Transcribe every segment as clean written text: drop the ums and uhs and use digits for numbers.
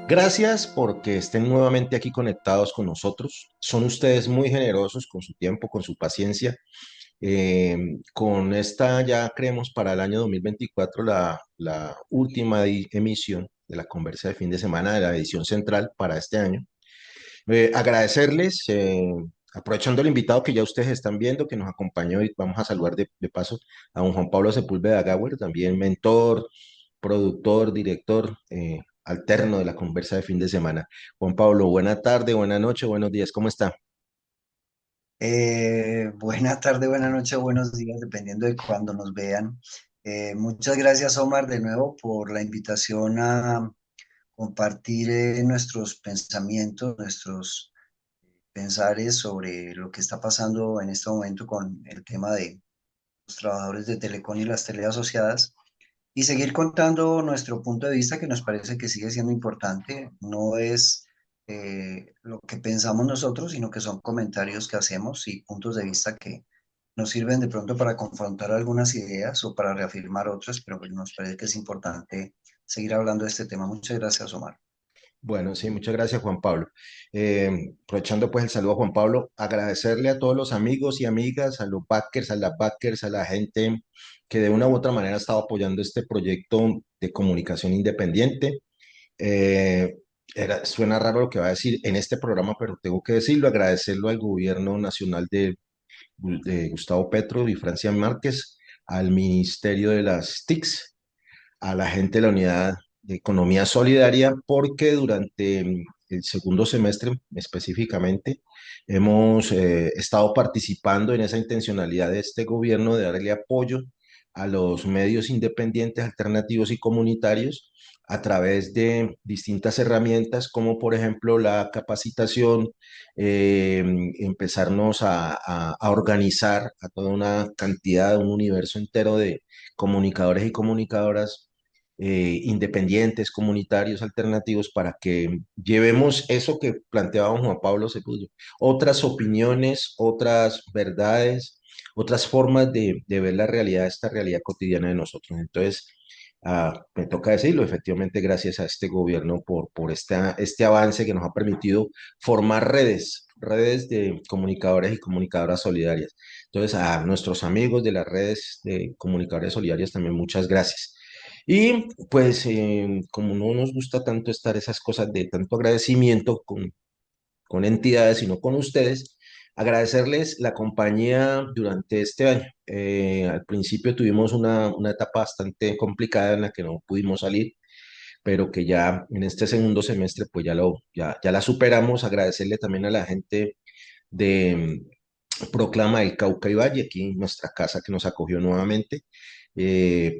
Gracias porque estén nuevamente aquí conectados con nosotros. Son ustedes muy generosos con su tiempo, con su paciencia. Con esta ya creemos para el año 2024 la última emisión de la conversa de fin de semana de la edición central para este año. Agradecerles, aprovechando el invitado que ya ustedes están viendo, que nos acompañó y vamos a saludar de paso a don Juan Pablo Sepúlveda Gauer, también mentor, productor, director alterno de la conversa de fin de semana. Juan Pablo, buena tarde, buena noche, buenos días, ¿cómo está? Buena tarde, buena noche, buenos días, dependiendo de cuándo nos vean. Muchas gracias, Omar, de nuevo por la invitación a compartir nuestros pensamientos, nuestros pensares sobre lo que está pasando en este momento con el tema de los trabajadores de Telecom y las teleasociadas y seguir contando nuestro punto de vista que nos parece que sigue siendo importante. No es lo que pensamos nosotros, sino que son comentarios que hacemos y puntos de vista que nos sirven de pronto para confrontar algunas ideas o para reafirmar otras, pero pues nos parece que es importante seguir hablando de este tema. Muchas gracias, Omar. Bueno, sí, muchas gracias, Juan Pablo. Aprovechando pues el saludo a Juan Pablo, agradecerle a todos los amigos y amigas, a los backers, a las backers, a la gente que de una u otra manera ha estado apoyando este proyecto de comunicación independiente. Eh, Suena raro lo que va a decir en este programa, pero tengo que decirlo, agradecerlo al gobierno nacional de Gustavo Petro y Francia Márquez, al Ministerio de las TICs, a la gente de la Unidad de Economía Solidaria, porque durante el segundo semestre específicamente hemos estado participando en esa intencionalidad de este gobierno de darle apoyo a los medios independientes, alternativos y comunitarios a través de distintas herramientas, como por ejemplo la capacitación, eh, empezarnos a organizar a toda una cantidad, un universo entero de comunicadores y comunicadoras independientes, comunitarios, alternativos, para que llevemos eso que planteaba don Juan Pablo Sepúlveda, otras opiniones, otras verdades, otras formas de ver la realidad, esta realidad cotidiana de nosotros. Entonces, me toca decirlo, efectivamente, gracias a este gobierno por este avance que nos ha permitido formar redes de comunicadores y comunicadoras solidarias. Entonces, a nuestros amigos de las redes de comunicadores solidarios también muchas gracias. Y pues, como no nos gusta tanto estar esas cosas de tanto agradecimiento con entidades, sino con ustedes, agradecerles la compañía durante este año. Al principio tuvimos una etapa bastante complicada en la que no pudimos salir, pero que ya en este segundo semestre pues ya la superamos. Agradecerle también a la gente de Proclama del Cauca y Valle, aquí en nuestra casa que nos acogió nuevamente,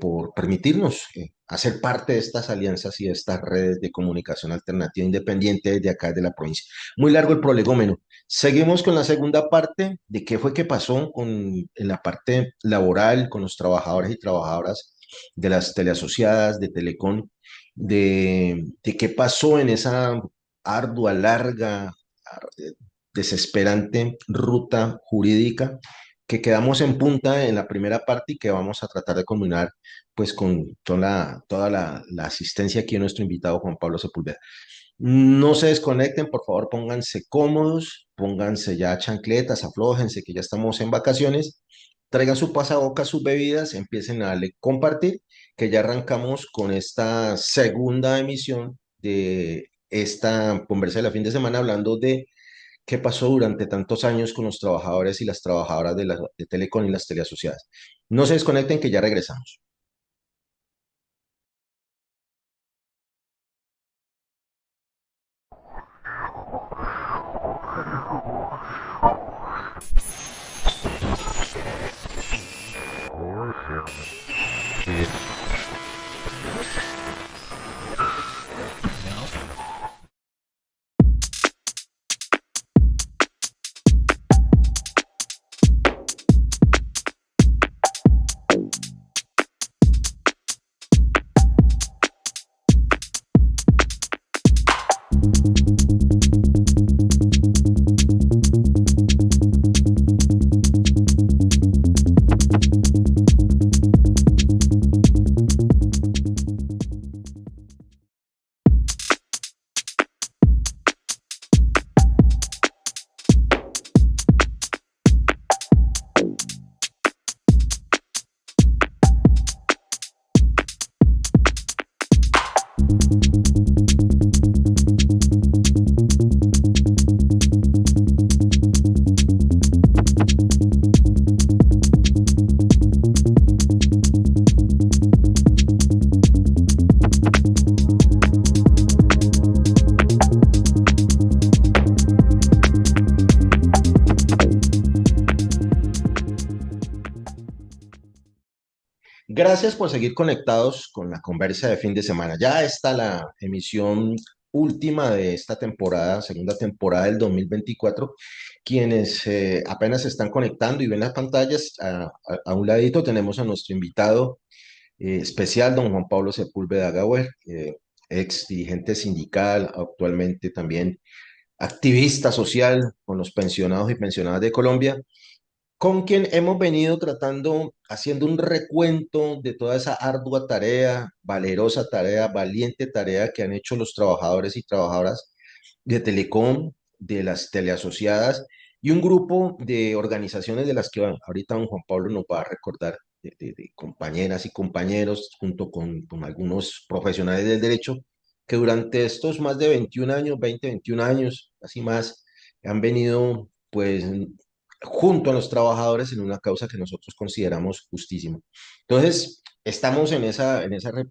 por permitirnos hacer parte de estas alianzas y de estas redes de comunicación alternativa independiente desde acá de la provincia. Muy largo el prolegómeno. Seguimos con la segunda parte de qué fue que pasó en la parte laboral con los trabajadores y trabajadoras de las teleasociadas, de Telecom, de qué pasó en esa ardua, larga, desesperante ruta jurídica que quedamos en punta en la primera parte y que vamos a tratar de combinar pues con la asistencia aquí de nuestro invitado Juan Pablo Sepúlveda. No se desconecten, por favor, pónganse cómodos, pónganse ya chancletas, aflójense que ya estamos en vacaciones, traigan su pasabocas, sus bebidas, empiecen a darle compartir, que ya arrancamos con esta segunda emisión de esta conversa de la fin de semana hablando de qué pasó durante tantos años con los trabajadores y las trabajadoras de Telecom y las teleasociadas. No se desconecten que ya regresamos. Gracias por seguir conectados con la conversa de fin de semana. Ya está la emisión última de esta temporada, segunda temporada del 2024. Quienes apenas se están conectando y ven las pantallas, a un ladito tenemos a nuestro invitado especial, don Juan Pablo Sepúlveda Gauer, ex dirigente sindical, actualmente también activista social con los pensionados y pensionadas de Colombia, con quien hemos venido tratando, haciendo un recuento de toda esa ardua tarea, valerosa tarea, valiente tarea que han hecho los trabajadores y trabajadoras de Telecom, de las teleasociadas y un grupo de organizaciones de las que ahorita don Juan Pablo nos va a recordar, de compañeras y compañeros, junto con algunos profesionales del derecho, que durante estos más de 21 años, 20, 21 años, así más, han venido pues junto a los trabajadores en una causa que nosotros consideramos justísima. Entonces, estamos en esa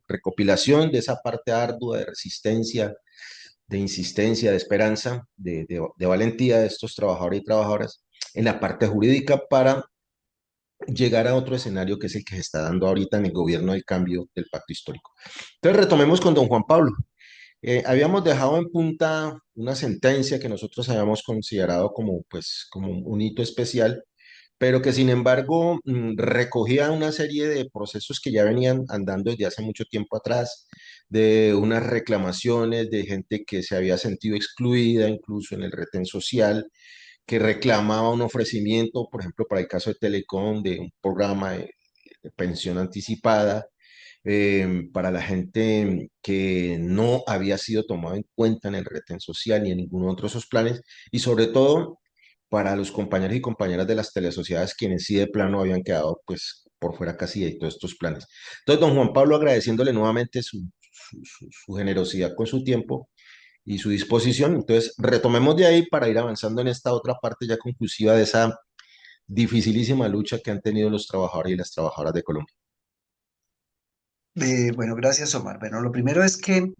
recopilación de esa parte ardua de resistencia, de insistencia, de esperanza, de valentía de estos trabajadores y trabajadoras en la parte jurídica para llegar a otro escenario que es el que se está dando ahorita en el gobierno del cambio del pacto histórico. Entonces, retomemos con don Juan Pablo. Habíamos dejado en punta una sentencia que nosotros habíamos considerado como, pues, como un hito especial, pero que sin embargo recogía una serie de procesos que ya venían andando desde hace mucho tiempo atrás, de unas reclamaciones de gente que se había sentido excluida, incluso en el retén social, que reclamaba un ofrecimiento, por ejemplo, para el caso de Telecom, de un programa de pensión anticipada para la gente que no había sido tomado en cuenta en el retén social ni en ninguno otro de esos planes, y sobre todo para los compañeros y compañeras de las telesociedades, quienes sí de plano habían quedado pues por fuera casi de todos estos planes. Entonces, don Juan Pablo, agradeciéndole nuevamente su generosidad con su tiempo y su disposición. Entonces, retomemos de ahí para ir avanzando en esta otra parte ya conclusiva de esa dificilísima lucha que han tenido los trabajadores y las trabajadoras de Colombia. Bueno, gracias, Omar. Bueno, lo primero es que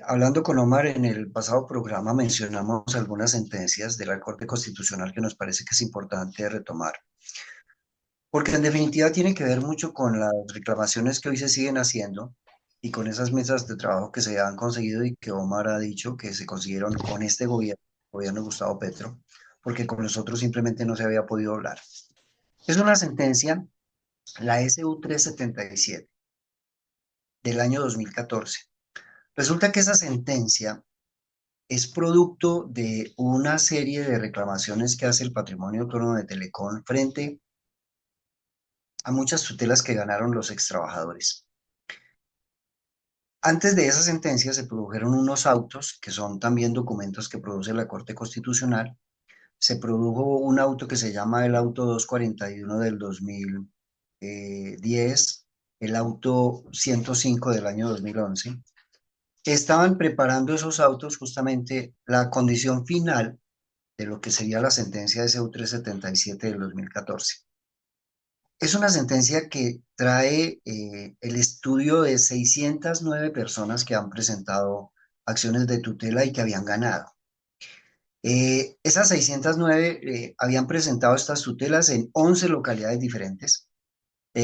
hablando con Omar en el pasado programa mencionamos algunas sentencias de la Corte Constitucional que nos parece que es importante retomar, porque en definitiva tiene que ver mucho con las reclamaciones que hoy se siguen haciendo y con esas mesas de trabajo que se han conseguido y que Omar ha dicho que se consiguieron con este gobierno de Gustavo Petro, porque con los otros simplemente no se había podido hablar. Es una sentencia, la SU 377 del año 2014. Resulta que esa sentencia es producto de una serie de reclamaciones que hace el Patrimonio Autónomo de Telecom frente a muchas tutelas que ganaron los extrabajadores. Antes de esa sentencia se produjeron unos autos, que son también documentos que produce la Corte Constitucional. Se produjo un auto que se llama el auto 241 del 2010, el auto 105 del año 2011. Estaban preparando esos autos justamente la condición final de lo que sería la sentencia de SU 377 del 2014. Es una sentencia que trae el estudio de 609 personas que han presentado acciones de tutela y que habían ganado. Esas 609 habían presentado estas tutelas en 11 localidades diferentes,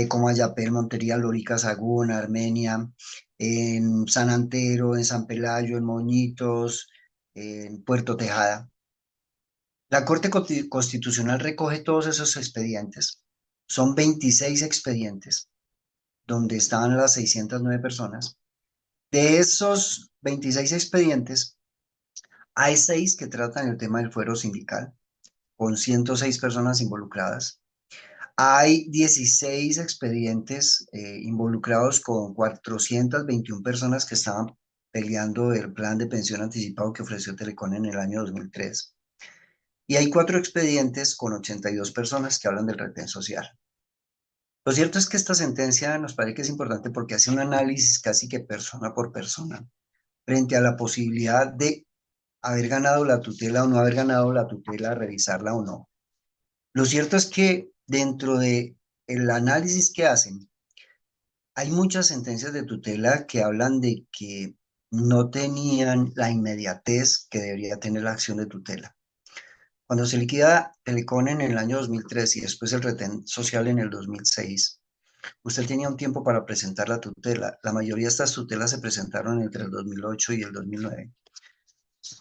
como Ayapel, Montería, Lorica, Sagún, Armenia, en San Antero, en San Pelayo, en Moñitos, en Puerto Tejada. La Corte Constitucional recoge todos esos expedientes. Son 26 expedientes donde estaban las 609 personas. De esos 26 expedientes, hay 6 que tratan el tema del fuero sindical, con 106 personas involucradas. Hay 16 expedientes involucrados con 421 personas que estaban peleando el plan de pensión anticipado que ofreció Telecom en el año 2003. Y hay 4 expedientes con 82 personas que hablan del retén social. Lo cierto es que esta sentencia nos parece que es importante porque hace un análisis casi que persona por persona frente a la posibilidad de haber ganado la tutela o no haber ganado la tutela, revisarla o no. Lo cierto es que dentro de el análisis que hacen, hay muchas sentencias de tutela que hablan de que no tenían la inmediatez que debería tener la acción de tutela. Cuando se liquida Telecom en el año 2003 y después el retén social en el 2006, Usted tenía un tiempo para presentar la tutela. La mayoría de estas tutelas se presentaron entre el 2008 y el 2009.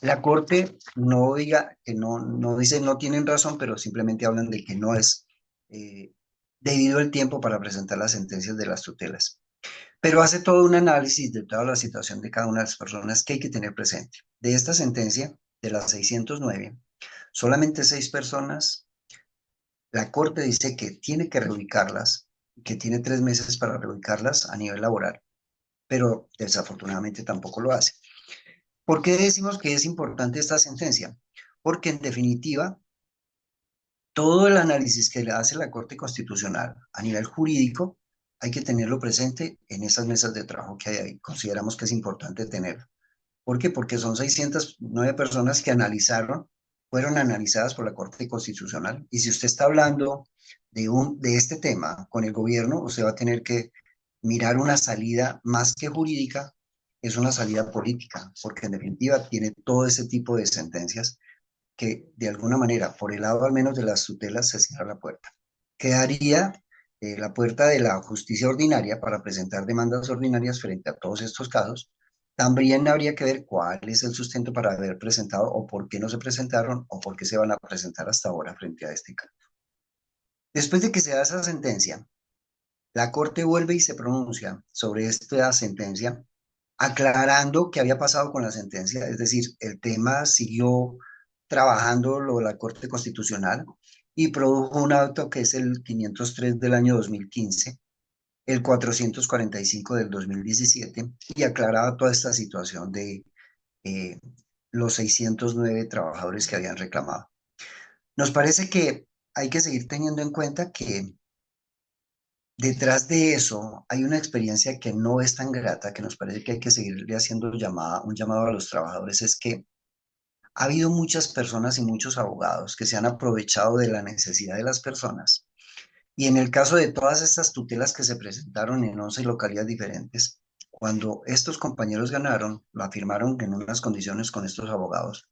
La Corte no diga que no dice no tienen razón, pero simplemente hablan de que no es eh, debido el tiempo para presentar las sentencias de las tutelas. Pero hace todo un análisis de toda la situación de cada una de las personas que hay que tener presente. De esta sentencia, de las 609, solamente 6 personas, la Corte dice que tiene que reubicarlas, que tiene 3 meses para reubicarlas a nivel laboral, pero desafortunadamente tampoco lo hace. ¿Por qué decimos que es importante esta sentencia? Porque en definitiva, todo el análisis que le hace la Corte Constitucional a nivel jurídico hay que tenerlo presente en esas mesas de trabajo que hay ahí. Consideramos que es importante tenerlo. ¿Por qué? Porque son 609 personas que fueron analizadas por la Corte Constitucional. Y si usted está hablando de este tema con el gobierno, usted va a tener que mirar una salida más que jurídica, es una salida política, porque en definitiva tiene todo ese tipo de sentencias que de alguna manera, por el lado al menos de las tutelas, se cierra la puerta. Quedaría la puerta de la justicia ordinaria para presentar demandas ordinarias frente a todos estos casos. También habría que ver cuál es el sustento para haber presentado o por qué no se presentaron o por qué se van a presentar hasta ahora frente a este caso. Después de que se da esa sentencia, la Corte vuelve y se pronuncia sobre esta sentencia, aclarando qué había pasado con la sentencia, es decir, el tema siguió trabajándolo la Corte Constitucional y produjo un auto que es el 503 del año 2015, el 445 del 2017, y aclaraba toda esta situación de eh, los 609 trabajadores que habían reclamado. Nos parece que hay que seguir teniendo en cuenta que detrás de eso hay una experiencia que no es tan grata, que nos parece que hay que seguirle haciendo un llamado a los trabajadores, es que ha habido muchas personas y muchos abogados que se han aprovechado de la necesidad de las personas. Y en el caso de todas estas tutelas que se presentaron en 11 localidades diferentes, cuando estos compañeros ganaron, lo afirmaron en unas condiciones con estos abogados.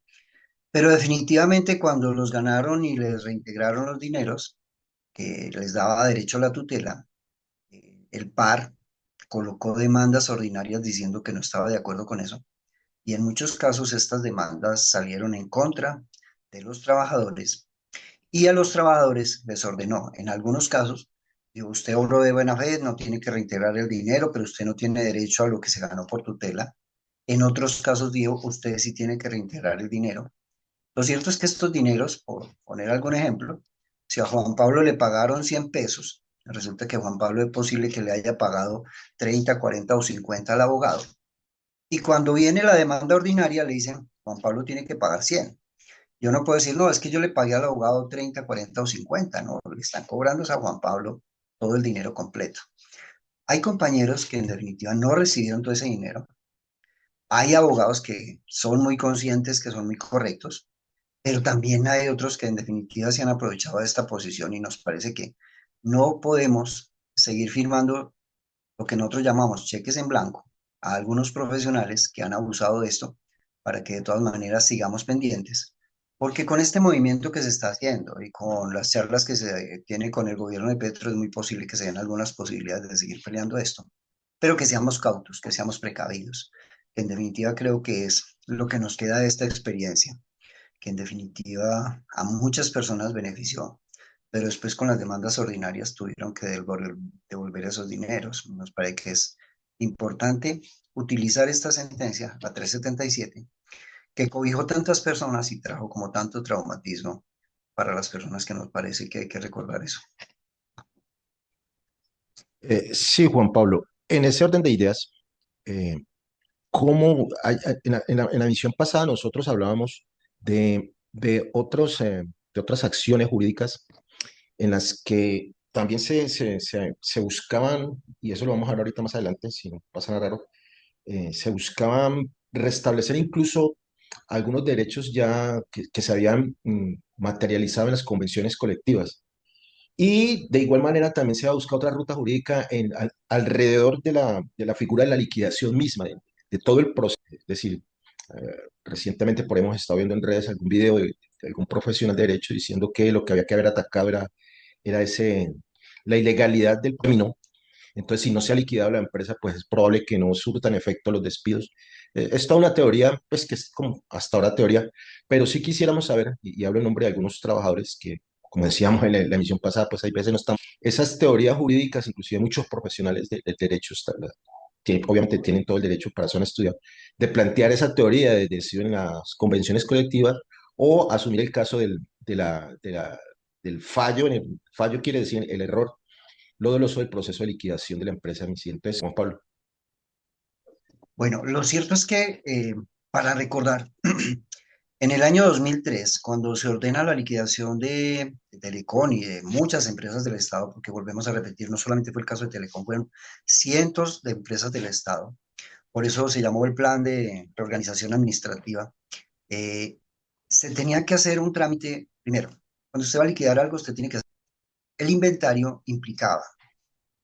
Pero definitivamente cuando los ganaron y les reintegraron los dineros que les daba derecho a la tutela, el par colocó demandas ordinarias diciendo que no estaba de acuerdo con eso. Y en muchos casos estas demandas salieron en contra de los trabajadores y a los trabajadores les ordenó, en algunos casos, digo, usted obró de buena fe, no tiene que reintegrar el dinero, pero usted no tiene derecho a lo que se ganó por tutela. En otros casos, digo, usted sí tiene que reintegrar el dinero. Lo cierto es que estos dineros, por poner algún ejemplo, si a Juan Pablo le pagaron 100 pesos, resulta que a Juan Pablo es posible que le haya pagado 30, 40 o 50 al abogado. Y cuando viene la demanda ordinaria, le dicen, Juan Pablo tiene que pagar 100. Yo no puedo decir, no, es que yo le pagué al abogado 30, 40 o 50, no, le están cobrando a Juan Pablo todo el dinero completo. Hay compañeros que en definitiva no recibieron todo ese dinero. Hay abogados que son muy conscientes, que son muy correctos, pero también hay otros que en definitiva se han aprovechado de esta posición y nos parece que no podemos seguir firmando lo que nosotros llamamos cheques en blanco a algunos profesionales que han abusado de esto para que de todas maneras sigamos pendientes. Porque con este movimiento que se está haciendo y con las charlas que se tiene con el gobierno de Petro es muy posible que se den algunas posibilidades de seguir peleando esto, pero que seamos cautos, que seamos precavidos. En definitiva creo que es lo que nos queda de esta experiencia, que en definitiva a muchas personas benefició, pero después con las demandas ordinarias tuvieron que devolver esos dineros. Nos parece que es importante utilizar esta sentencia, la 377, que cobijó tantas personas y trajo como tanto traumatismo para las personas que nos parece que hay que recordar eso. Sí, Juan Pablo, en ese orden de ideas, eh, en la misión pasada nosotros hablábamos de otras acciones jurídicas en las que también se buscaban, y eso lo vamos a hablar ahorita más adelante, si no pasa nada raro, se buscaban restablecer incluso algunos derechos ya que se habían materializado en las convenciones colectivas. Y de igual manera también se va a buscar otra ruta jurídica alrededor de la figura de la liquidación misma, de todo el proceso. Es decir, recientemente por ahí hemos estado viendo en redes algún video de algún profesional de derecho diciendo que lo que había que haber atacado era la ilegalidad del término, Entonces, si no se ha liquidado la empresa, pues es probable que no surtan efecto los despidos. Es toda una teoría, pues que es como hasta ahora teoría, pero sí quisiéramos saber, y hablo en nombre de algunos trabajadores que, como decíamos en la emisión pasada, pues hay veces no están. Esas teorías jurídicas, inclusive muchos profesionales del derecho, obviamente tienen todo el derecho para eso han estudiado, de plantear esa teoría de decir en las convenciones colectivas o asumir el caso del fallo. El fallo quiere decir el error, lo doloso del proceso de liquidación de la empresa en sí. Entonces, Juan Pablo. Bueno, lo cierto es que, para recordar, en el año 2003, cuando se ordena la liquidación de Telecom y de muchas empresas del Estado, porque volvemos a repetir, no solamente fue el caso de Telecom, fueron cientos de empresas del Estado, por eso se llamó el plan de reorganización administrativa. eh, Se tenía que hacer un trámite, primero, cuando usted va a liquidar algo, usted tiene que hacer el inventario. Implicaba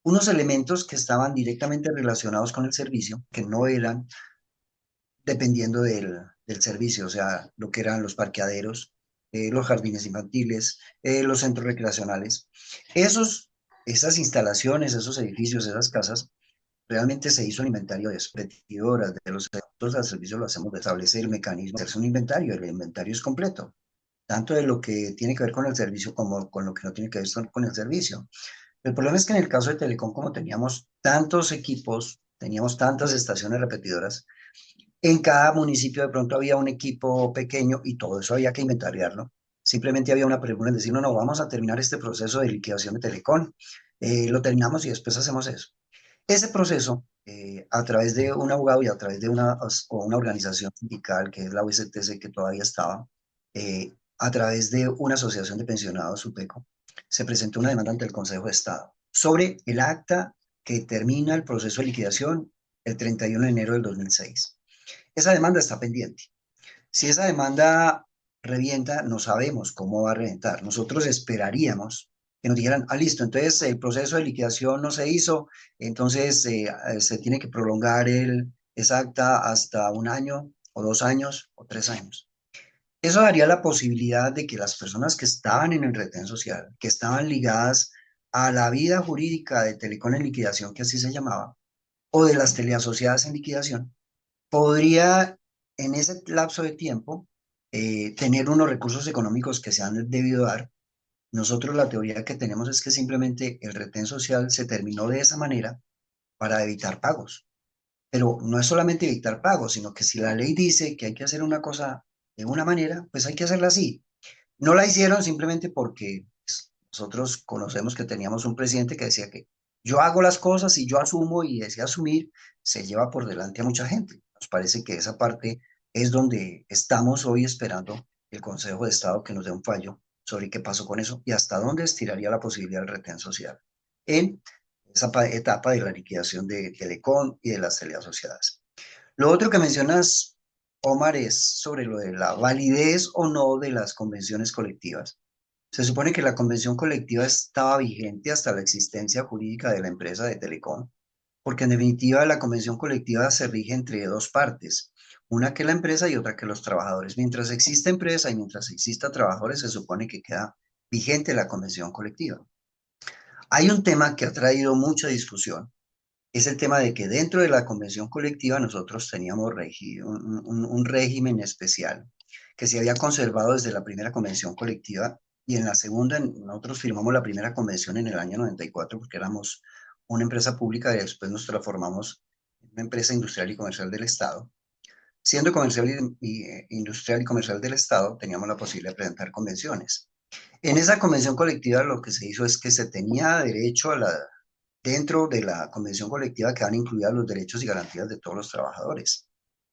unos elementos que estaban directamente relacionados con el servicio, que no eran dependiendo del servicio, o sea, lo que eran los parqueaderos, los jardines infantiles, los centros recreacionales. Esos, esas instalaciones, esos edificios, esas casas, realmente se hizo un inventario de expedidoras, de los sectores al servicio lo hacemos de establecer el mecanismo, hacerse un inventario, el inventario es completo, tanto de lo que tiene que ver con el servicio como con lo que no tiene que ver con el servicio. El problema es que en el caso de Telecom, como teníamos tantos equipos, teníamos tantas estaciones repetidoras, en cada municipio de pronto había un equipo pequeño y todo eso había que inventariarlo. Simplemente había una pregunta en decir, no, no, vamos a terminar este proceso de liquidación de Telecom. Lo terminamos y después hacemos eso. Ese proceso, a través de un abogado y a través de una organización sindical, que es la USTC, que todavía estaba, a través de una asociación de pensionados, SUPECO, se presentó una demanda ante el Consejo de Estado sobre el acta que termina el proceso de liquidación el 31 de enero del 2006. Esa demanda está pendiente. Si esa demanda revienta, no sabemos cómo va a reventar. Nosotros esperaríamos que nos dijeran, ah, listo, entonces el proceso de liquidación no se hizo, entonces se tiene que prolongar esa acta hasta un año o 2 años o 3 años. Eso daría la posibilidad de que las personas que estaban en el retén social, que estaban ligadas a la vida jurídica de Telecom en liquidación, que así se llamaba, o de las teleasociadas en liquidación, podría en ese lapso de tiempo tener unos recursos económicos que se han debido dar. Nosotros la teoría que tenemos es que simplemente el retén social se terminó de esa manera para evitar pagos. Pero no es solamente evitar pagos, sino que si la ley dice que hay que hacer una cosa de una manera, pues hay que hacerla así. No la hicieron simplemente porque pues, nosotros conocemos que teníamos un presidente que decía que yo hago las cosas y yo asumo, y ese asumir se lleva por delante a mucha gente. Nos parece que esa parte es donde estamos hoy esperando el Consejo de Estado que nos dé un fallo sobre qué pasó con eso y hasta dónde estiraría la posibilidad del retén social en esa etapa de la liquidación de Telecom y de las teleasociadas. Lo otro que mencionas, Omar, es sobre lo de la validez o no de las convenciones colectivas. Se supone que la convención colectiva estaba vigente hasta la existencia jurídica de la empresa de Telecom, porque en definitiva la convención colectiva se rige entre dos partes, una que la empresa y otra que los trabajadores. Mientras exista empresa y mientras exista trabajadores, se supone que queda vigente la convención colectiva. Hay un tema que ha traído mucha discusión, es el tema de que dentro de la convención colectiva nosotros teníamos un régimen especial que se había conservado desde la primera convención colectiva, y en la segunda nosotros firmamos la primera convención en el año 94 porque éramos una empresa pública y después nos transformamos en una empresa industrial y comercial del Estado. Siendo comercial industrial y comercial del Estado, teníamos la posibilidad de presentar convenciones. En esa convención colectiva lo que se hizo es que se tenía derecho dentro de la convención colectiva quedan incluidas los derechos y garantías de todos los trabajadores.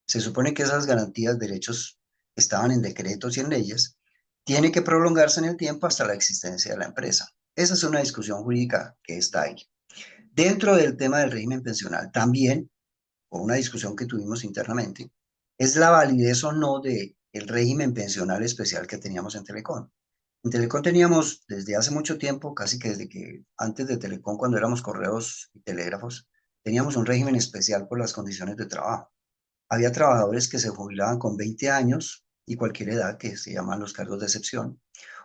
Se supone que esas garantías, derechos estaban en decretos y en leyes, tiene que prolongarse en el tiempo hasta la existencia de la empresa. Esa es una discusión jurídica que está ahí. Dentro del tema del régimen pensional, también, o una discusión que tuvimos internamente, es la validez o no del régimen pensional especial que teníamos en Telecom. En Telecom teníamos desde hace mucho tiempo, casi que desde que antes de Telecom, cuando éramos correos y telégrafos, teníamos un régimen especial por las condiciones de trabajo. Había trabajadores que se jubilaban con 20 años y cualquier edad, que se llaman los cargos de excepción,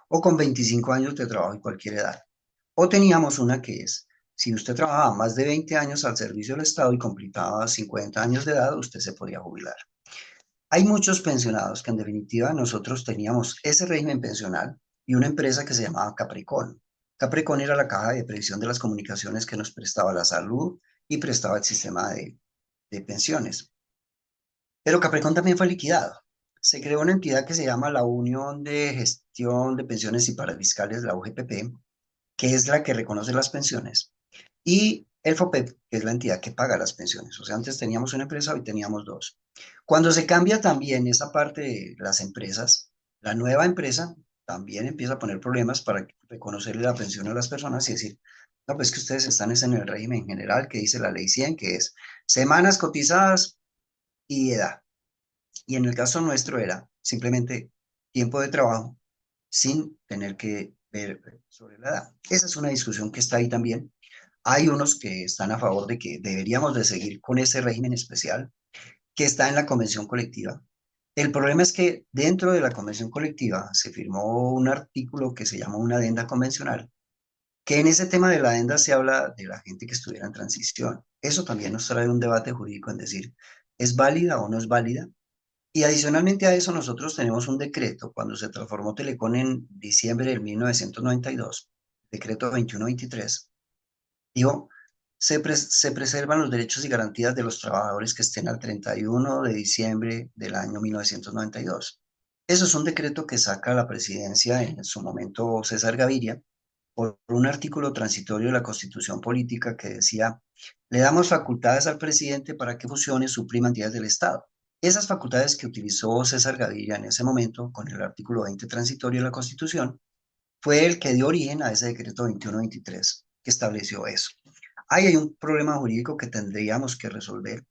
o con 25 años de trabajo y cualquier edad. O teníamos una que es Si usted trabajaba más de 20 años al servicio del Estado y completaba 50 años de edad, usted se podía jubilar. Hay muchos pensionados que en definitiva nosotros teníamos ese régimen pensional y una empresa que se llamaba Capricorn. Capricorn era la caja de previsión de las comunicaciones que nos prestaba la salud y prestaba el sistema de pensiones. Pero Capricorn también fue liquidado. Se creó una entidad que se llama la Unión de Gestión de Pensiones y Parafiscales, la UGPP, que es la que reconoce las pensiones, y el FOPEP, que es la entidad que paga las pensiones. O sea, antes teníamos una empresa, hoy teníamos dos. Cuando se cambia también esa parte de las empresas, la nueva empresa también empieza a poner problemas para reconocerle la pensión a las personas y decir, no, pues que ustedes están es en el régimen general que dice la ley 100, que es semanas cotizadas y edad. Y en el caso nuestro era simplemente tiempo de trabajo sin tener que ver sobre la edad. Esa es una discusión que está ahí también. Hay unos que están a favor de que deberíamos de seguir con ese régimen especial que está en la convención colectiva. El problema es que dentro de la convención colectiva se firmó un artículo que se llama una adenda convencional, que en ese tema de la adenda se habla de la gente que estuviera en transición. Eso también nos trae un debate jurídico en decir, ¿es válida o no es válida? Y adicionalmente a eso, nosotros tenemos un decreto, cuando se transformó Telecom en diciembre de 1992, decreto 2123, digo, se preservan los derechos y garantías de los trabajadores que estén al 31 de diciembre del año 1992. Eso es un decreto que saca la presidencia en su momento César Gaviria por un artículo transitorio de la Constitución Política que decía, le damos facultades al presidente para que fusione, suprima entidades del Estado. Esas facultades que utilizó César Gaviria en ese momento con el artículo 20 transitorio de la Constitución fue el que dio origen a ese decreto 2123 que estableció eso. Ahí hay un problema jurídico que tendríamos que resolver.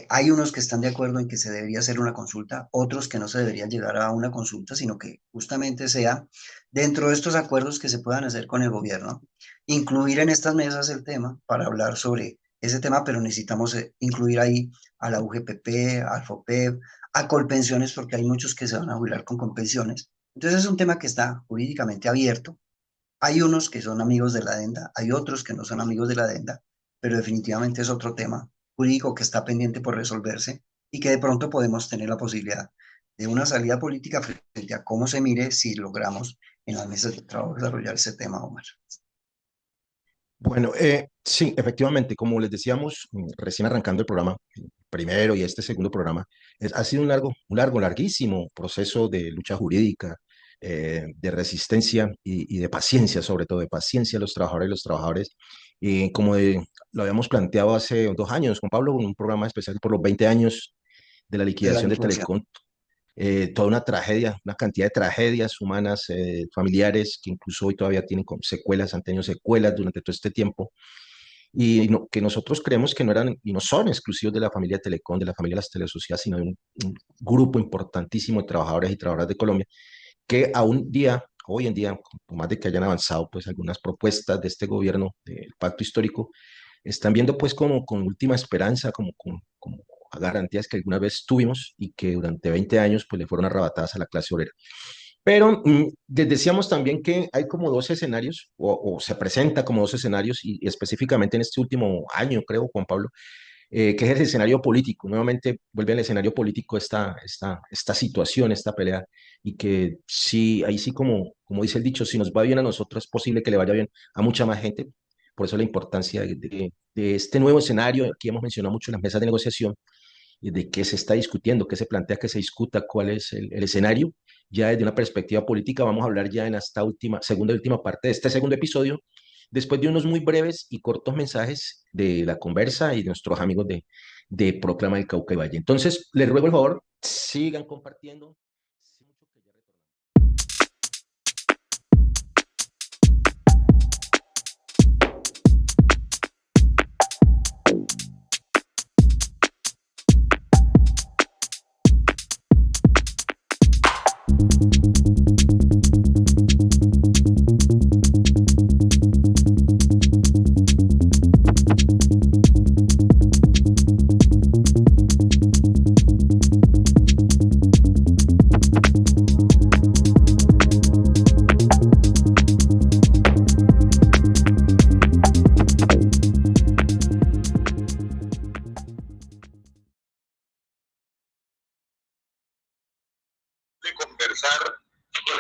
Hay unos que están de acuerdo en que se debería hacer una consulta, otros que no se debería llegar a una consulta, sino que justamente sea dentro de estos acuerdos que se puedan hacer con el gobierno, incluir en estas mesas el tema para hablar sobre ese tema, pero necesitamos incluir ahí a la UGPP, al FOPEP, a Colpensiones, porque hay muchos que se van a jubilar con Colpensiones. Entonces es un tema que está jurídicamente abierto. Hay unos que son amigos de la adenda, hay otros que no son amigos de la adenda, pero definitivamente es otro tema jurídico que está pendiente por resolverse y que de pronto podemos tener la posibilidad de una salida política frente a cómo se mire si logramos en las mesas de trabajo desarrollar ese tema, Omar. Bueno, sí, efectivamente, como les decíamos, recién arrancando el programa, primero y este segundo programa, ha sido larguísimo proceso de lucha jurídica, de resistencia y de paciencia, sobre todo de paciencia a los trabajadores y los trabajadores. Y lo habíamos planteado hace 2 años con Pablo, en un programa especial por los 20 años de la De la liquidación de liquidación. Telecom, toda una tragedia, una cantidad de tragedias humanas, familiares, que incluso hoy todavía tienen secuelas, han tenido secuelas durante todo este tiempo, y que nosotros creemos que no eran y no son exclusivos de la familia Telecom, de la familia de las Telesocias, sino de un grupo importantísimo de trabajadores y trabajadoras de Colombia, que hoy en día, por más de que hayan avanzado pues algunas propuestas de este gobierno, del pacto histórico, están viendo pues como con última esperanza, como a garantías que alguna vez tuvimos y que durante 20 años pues le fueron arrebatadas a la clase obrera. Pero les decíamos también que hay como dos escenarios, o se presenta como dos escenarios, y específicamente en este último año, creo, Juan Pablo, que es el escenario político. Nuevamente vuelve al escenario político esta situación, esta pelea, y que sí, ahí sí, como dice el dicho, si nos va bien a nosotros, es posible que le vaya bien a mucha más gente. Por eso la importancia de este nuevo escenario. Aquí hemos mencionado mucho las mesas de negociación, y de qué se está discutiendo, qué se plantea que se discuta, cuál es el escenario. Ya desde una perspectiva política vamos a hablar ya en esta segunda y última parte de este segundo episodio, después de unos muy breves y cortos mensajes de la conversa y de nuestros amigos de Proclama del Cauca y Valle. Entonces, les ruego el favor, sigan compartiendo.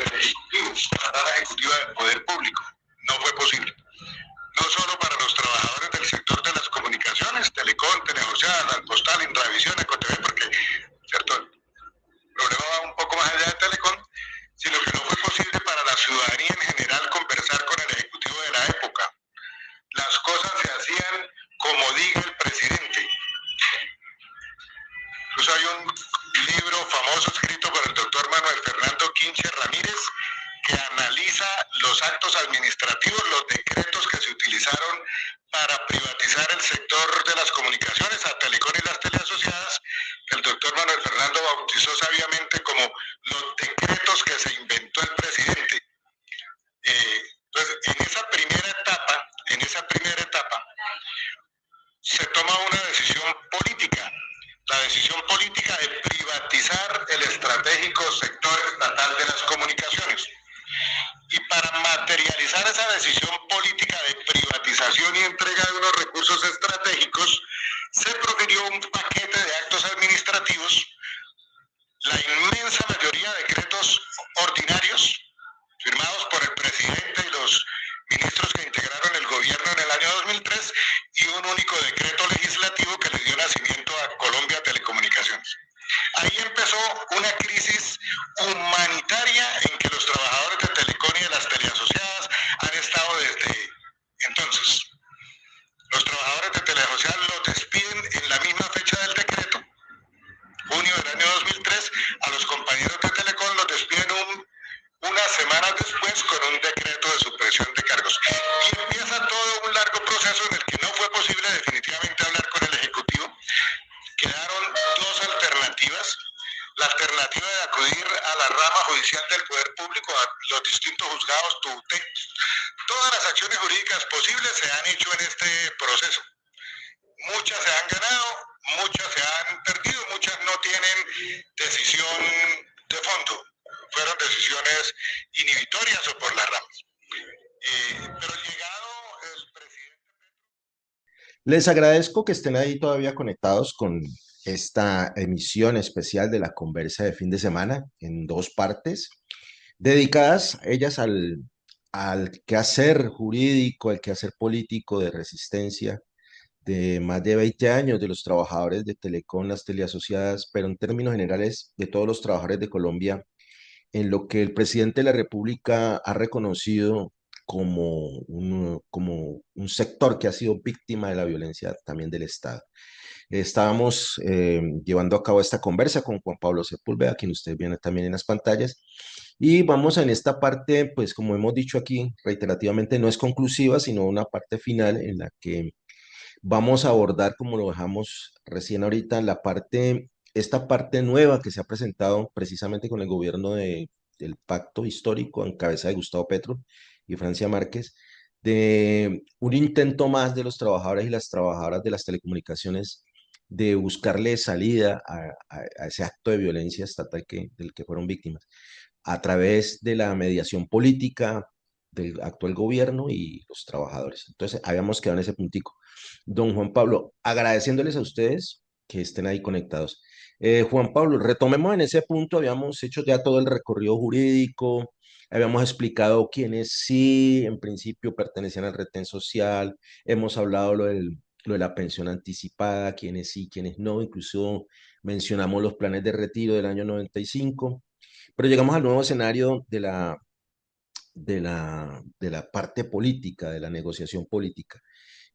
el Ejecutivo, la rama ejecutiva del Poder Público. No fue posible. No solo para los trabajadores del sector de las comunicaciones, Telecom, Teleasociadas, Postal, Intravisión, Ecotv, porque, ¿cierto? El problema va un poco más allá de Telecom, sino que no fue posible para la ciudadanía en general conversar con el Ejecutivo de la época. Las cosas se hacían como diga el presidente. Incluso hay un libro famoso escrito por el doctor Manuel Fernando Quinche Ramírez que analiza los actos administrativos, los decretos que se utilizaron para privatizar el sector de las comunicaciones, a Telecom y las teleasociadas, que el doctor Manuel Fernando bautizó sabiamente como los decretos que se inventó el presidente. Entonces, en esa primera etapa, se toma una decisión política, la decisión política de privatizar el estratégico sector estatal de las comunicaciones. Y para materializar esa decisión política de privatización y entrega de unos recursos estratégicos, se profirió un paquete de actos administrativos, la inmensa mayoría de decretos ordinarios, firmados por el presidente y los ministros que integraron el gobierno en el año 2003, y un único decreto legislativo que le dio nacimiento a Colombia Telecomunicaciones. Ahí empezó una crisis humanitaria en que los trabajadores de Telecom y de las teleasociadas han estado desde entonces. Los trabajadores de teleasociadas los despiden en la misma fecha del decreto, junio del año 2003, a los compañeros de Telecom los despiden unas semanas después con un decreto de supresión de cargos. Y empieza todo un largo proceso en el que no fue posible definitivamente hablar con el Ejecutivo. Quedaron dos alternativas. La alternativa de acudir a la rama judicial del Poder Público, a los distintos juzgados, todas las acciones jurídicas posibles se han hecho en este proceso. Muchas se han ganado, muchas se han perdido, muchas no tienen decisión de fondo. Fueron decisiones inhibitorias o por las ramas. Pero llegado el presidente... Les agradezco que estén ahí todavía conectados con esta emisión especial de la conversa de fin de semana en dos partes, dedicadas ellas al quehacer jurídico, al quehacer político de resistencia de más de 20 años de los trabajadores de Telecom, las teleasociadas, pero en términos generales de todos los trabajadores de Colombia, en lo que el presidente de la República ha reconocido como un sector que ha sido víctima de la violencia también del Estado. Estábamos llevando a cabo esta conversa con Juan Pablo Sepúlveda, quien ustedes ven también en las pantallas, y vamos en esta parte, pues como hemos dicho aquí reiterativamente, no es conclusiva, sino una parte final en la que vamos a abordar, como lo dejamos recién ahorita, esta parte nueva que se ha presentado precisamente con el gobierno del pacto histórico en cabeza de Gustavo Petro y Francia Márquez, de un intento más de los trabajadores y las trabajadoras de las telecomunicaciones de buscarle salida a ese acto de violencia estatal del que fueron víctimas, a través de la mediación política del actual gobierno y los trabajadores. Entonces, habíamos quedado en ese puntico. Don Juan Pablo, agradeciéndoles a ustedes que estén ahí conectados. Juan Pablo, retomemos en ese punto, habíamos hecho ya todo el recorrido jurídico, habíamos explicado quiénes sí, en principio, pertenecían al retén social, hemos hablado lo de la pensión anticipada, quiénes sí, quiénes no, incluso mencionamos los planes de retiro del año 95, pero llegamos al nuevo escenario de la parte política, de la negociación política.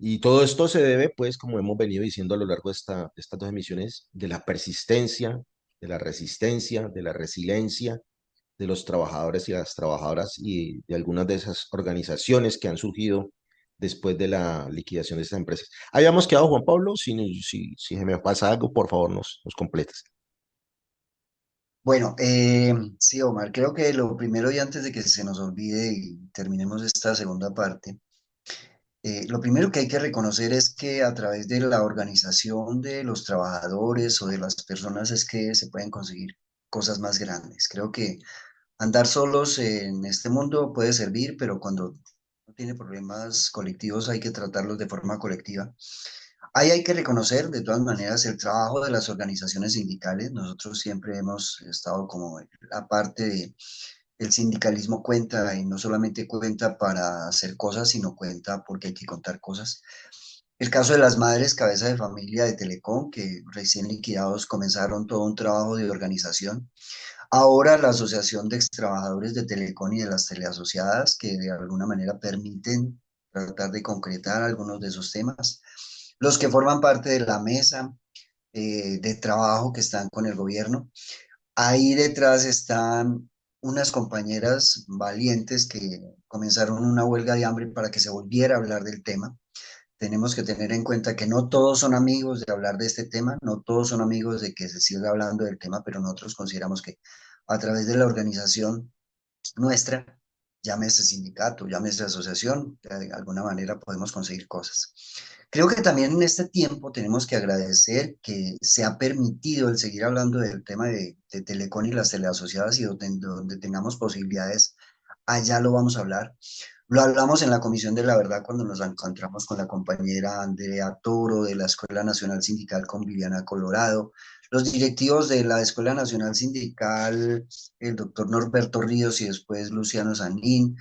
Y todo esto se debe, pues, como hemos venido diciendo a lo largo de estas dos emisiones, de la persistencia, de la resistencia, de la resiliencia de los trabajadores y las trabajadoras y de algunas de esas organizaciones que han surgido después de la liquidación de estas empresas. Habíamos quedado, Juan Pablo, si se me pasa algo, por favor, nos completes. Bueno, sí, Omar, creo que lo primero y antes de que se nos olvide y terminemos esta segunda parte, lo primero que hay que reconocer es que a través de la organización de los trabajadores o de las personas es que se pueden conseguir cosas más grandes. Creo que andar solos en este mundo puede servir, pero cuando no tiene problemas colectivos hay que tratarlos de forma colectiva. Ahí hay que reconocer de todas maneras el trabajo de las organizaciones sindicales. Nosotros siempre hemos estado como la parte el sindicalismo cuenta y no solamente cuenta para hacer cosas, sino cuenta porque hay que contar cosas. El caso de las madres cabeza de familia de Telecom, que recién liquidados comenzaron todo un trabajo de organización. Ahora la Asociación de Extrabajadores de Telecom y de las teleasociadas, que de alguna manera permiten tratar de concretar algunos de esos temas. Los que forman parte de la mesa de trabajo que están con el gobierno. Ahí detrás están unas compañeras valientes que comenzaron una huelga de hambre para que se volviera a hablar del tema. Tenemos que tener en cuenta que no todos son amigos de hablar de este tema, no todos son amigos de que se siga hablando del tema, pero nosotros consideramos que a través de la organización nuestra, llámese sindicato, llámese asociación, de alguna manera podemos conseguir cosas. Creo que también en este tiempo tenemos que agradecer que se ha permitido el seguir hablando del tema de Telecom y las teleasociadas y donde tengamos posibilidades, allá lo vamos a hablar. Lo hablamos en la Comisión de la Verdad cuando nos encontramos con la compañera Andrea Toro de la Escuela Nacional Sindical con Viviana Colorado, los directivos de la Escuela Nacional Sindical, el doctor Norberto Ríos y después Luciano Sanín,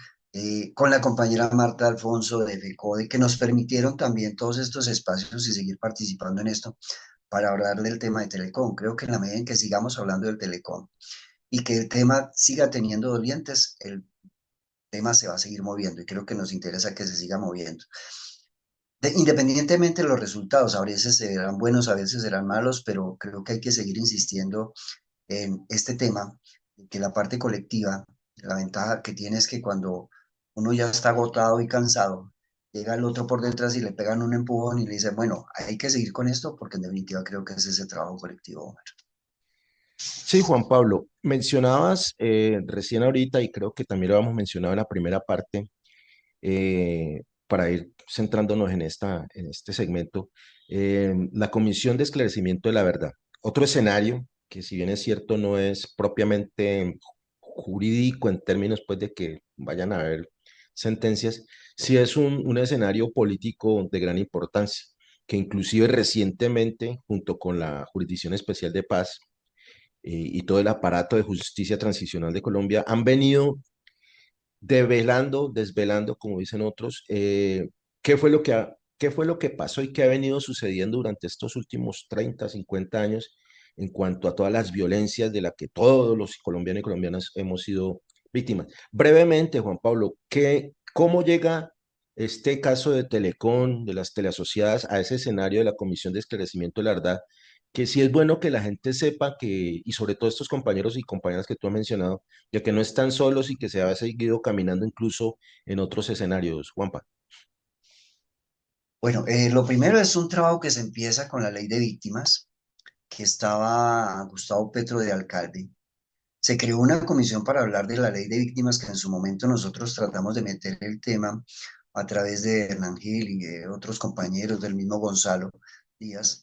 con la compañera Marta Alfonso de FECODE, que nos permitieron también todos estos espacios y seguir participando en esto para hablar del tema de Telecom. Creo que en la medida en que sigamos hablando del Telecom y que el tema siga teniendo dolientes, el tema se va a seguir moviendo y creo que nos interesa que se siga moviendo. Independientemente de los resultados, a veces serán buenos, a veces serán malos, pero creo que hay que seguir insistiendo en este tema, que la parte colectiva, la ventaja que tiene es que cuando uno ya está agotado y cansado, llega el otro por detrás y le pegan un empujón y le dicen, bueno, hay que seguir con esto porque en definitiva creo que es ese trabajo colectivo, Omar. Sí, Juan Pablo, mencionabas recién ahorita, y creo que también lo hemos mencionado en la primera parte, para ir centrándonos en este segmento, la Comisión de Esclarecimiento de la Verdad. Otro escenario que, si bien es cierto, no es propiamente jurídico en términos pues, de que vayan a haber sentencias, sí es un escenario político de gran importancia, que inclusive recientemente, junto con la Jurisdicción Especial de Paz y todo el aparato de justicia transicional de Colombia, han venido develando, desvelando, como dicen otros, qué fue lo que pasó y qué ha venido sucediendo durante estos últimos 30, 50 años en cuanto a todas las violencias de las que todos los colombianos y colombianas hemos sido víctimas. Brevemente, Juan Pablo, ¿cómo llega este caso de Telecom, de las teleasociadas, a ese escenario de la Comisión de Esclarecimiento de la Verdad? Que sí es bueno que la gente sepa que, y sobre todo estos compañeros y compañeras que tú has mencionado, ya que no están solos y que se ha seguido caminando incluso en otros escenarios, Juanpa. Bueno, lo primero es un trabajo que se empieza con la ley de víctimas, que estaba Gustavo Petro de alcalde. Se creó una comisión para hablar de la ley de víctimas que en su momento nosotros tratamos de meter el tema a través de Hernán Gil y de otros compañeros del mismo Gonzalo Díaz,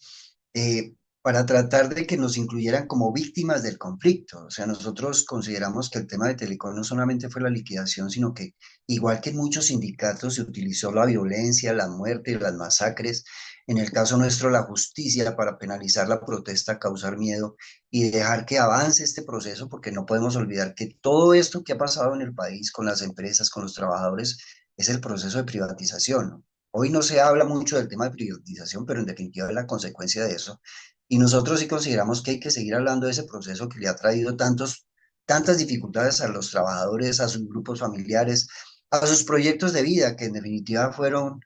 para tratar de que nos incluyeran como víctimas del conflicto. O sea, nosotros consideramos que el tema de Telecom no solamente fue la liquidación, sino que igual que en muchos sindicatos se utilizó la violencia, la muerte, las masacres, en el caso nuestro la justicia para penalizar la protesta, causar miedo y dejar que avance este proceso, porque no podemos olvidar que todo esto que ha pasado en el país con las empresas, con los trabajadores, es el proceso de privatización, ¿no? Hoy no se habla mucho del tema de privatización, pero en definitiva es la consecuencia de eso. Y nosotros sí consideramos que hay que seguir hablando de ese proceso que le ha traído tantas dificultades a los trabajadores, a sus grupos familiares, a sus proyectos de vida, que en definitiva fueron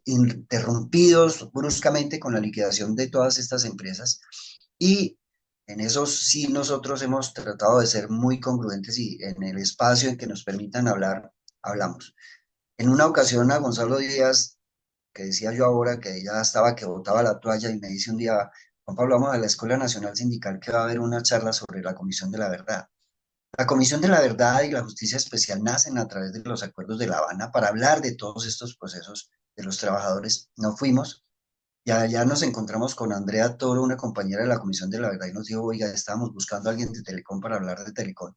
interrumpidos bruscamente con la liquidación de todas estas empresas. Y en eso sí nosotros hemos tratado de ser muy congruentes y en el espacio en que nos permitan hablar, hablamos. En una ocasión a Gonzalo Díaz, que decía yo ahora que ya estaba que botaba la toalla y me dice un día, Juan Pablo, vamos a la Escuela Nacional Sindical que va a haber una charla sobre la Comisión de la Verdad. La Comisión de la Verdad y la Justicia Especial nacen a través de los acuerdos de La Habana para hablar de todos estos procesos de los trabajadores. No fuimos, y allá nos encontramos con Andrea Toro, una compañera de la Comisión de la Verdad, y nos dijo, oiga, estábamos buscando a alguien de Telecom para hablar de Telecom,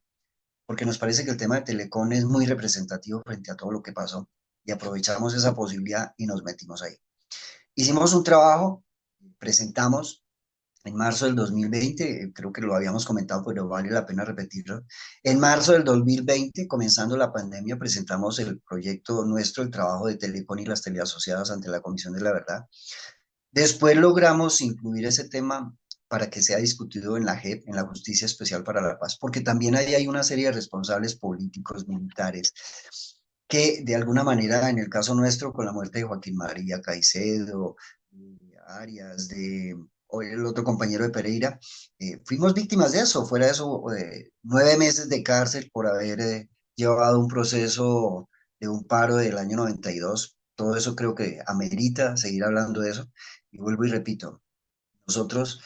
porque nos parece que el tema de Telecom es muy representativo frente a todo lo que pasó, y aprovechamos esa posibilidad y nos metimos ahí. Hicimos un trabajo, presentamos, en marzo del 2020, creo que lo habíamos comentado, pero vale la pena repetirlo. En marzo del 2020, comenzando la pandemia, presentamos el proyecto nuestro, el trabajo de Telecom y las teleasociadas ante la Comisión de la Verdad. Después logramos incluir ese tema para que sea discutido en la JEP, en la Justicia Especial para la Paz, porque también ahí hay una serie de responsables políticos, militares, que de alguna manera, en el caso nuestro, con la muerte de Joaquín María Caicedo, Arias, o el otro compañero de Pereira, fuimos víctimas de eso. Fuera de eso, 9 meses de cárcel por haber llevado un proceso de un paro del año 92. Todo eso creo que amerita seguir hablando de eso. Y vuelvo y repito, nosotros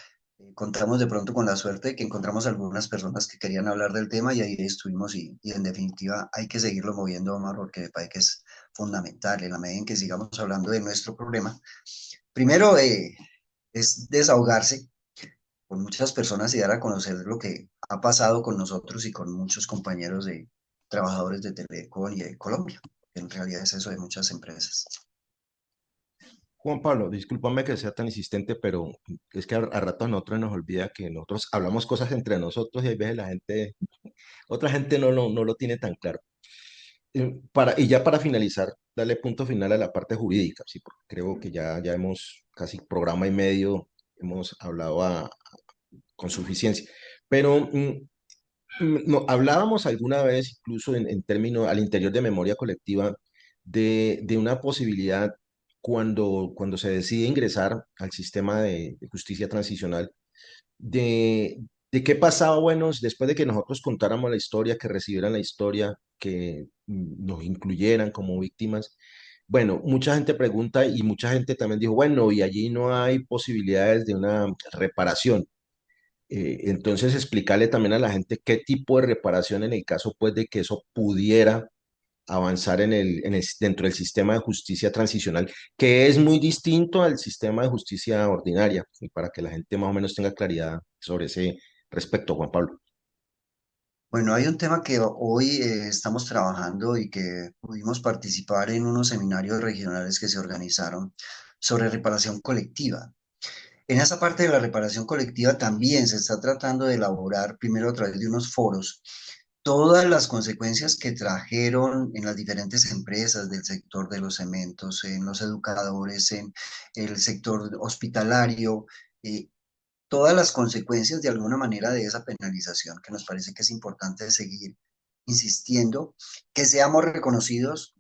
contamos de pronto con la suerte de que encontramos algunas personas que querían hablar del tema y ahí estuvimos y en definitiva hay que seguirlo moviendo, Omar, porque me parece que es fundamental en la medida en que sigamos hablando de nuestro problema. Primero, es desahogarse con muchas personas y dar a conocer lo que ha pasado con nosotros y con muchos compañeros de trabajadores de Telecom y de Colombia, que en realidad es eso de muchas empresas. Juan Pablo, discúlpame que sea tan insistente, pero es que a ratos a nosotros nos olvida que nosotros hablamos cosas entre nosotros y a veces la gente, otra gente no lo tiene tan claro. Y ya para finalizar, darle punto final a la parte jurídica, sí, porque creo que ya hemos casi programa y medio, hemos hablado con suficiencia. Pero no, hablábamos alguna vez, incluso en términos al interior de memoria colectiva, de una posibilidad cuando se decide ingresar al sistema de justicia transicional, de qué pasaba, bueno, después de que nosotros contáramos la historia, que recibieran la historia, que nos incluyeran como víctimas. Bueno, mucha gente pregunta y mucha gente también dijo, bueno, y allí no hay posibilidades de una reparación. Entonces, explicarle también a la gente qué tipo de reparación en el caso, pues, de que eso pudiera avanzar dentro del sistema de justicia transicional, que es muy distinto al sistema de justicia ordinaria, y para que la gente más o menos tenga claridad sobre ese respecto, Juan Pablo. Bueno, hay un tema que hoy estamos trabajando y que pudimos participar en unos seminarios regionales que se organizaron sobre reparación colectiva. En esa parte de la reparación colectiva también se está tratando de elaborar, primero a través de unos foros, todas las consecuencias que trajeron en las diferentes empresas del sector de los cementos, en los educadores, en el sector hospitalario, eh, todas las consecuencias de alguna manera de esa penalización, que nos parece que es importante seguir insistiendo, que seamos reconocidos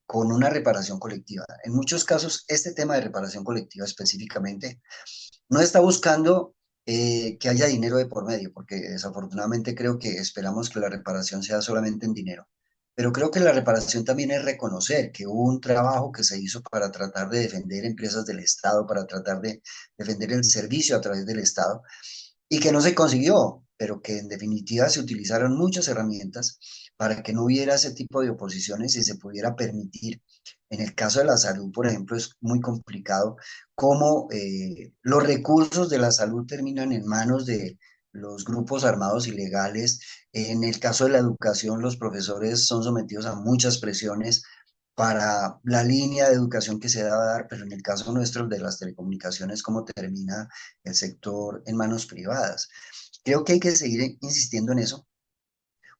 con una reparación colectiva. En muchos casos, este tema de reparación colectiva específicamente no está buscando que haya dinero de por medio, porque desafortunadamente creo que esperamos que la reparación sea solamente en dinero. Pero creo que la reparación también es reconocer que hubo un trabajo que se hizo para tratar de defender empresas del Estado, para tratar de defender el servicio a través del Estado, y que no se consiguió, pero que en definitiva se utilizaron muchas herramientas para que no hubiera ese tipo de oposiciones y se pudiera permitir. En el caso de la salud, por ejemplo, es muy complicado cómo los recursos de la salud terminan en manos de los grupos armados ilegales. En el caso de la educación, los profesores son sometidos a muchas presiones para la línea de educación que se debe dar, pero en el caso nuestro, el de las telecomunicaciones, cómo termina el sector en manos privadas. Creo que hay que seguir insistiendo en eso.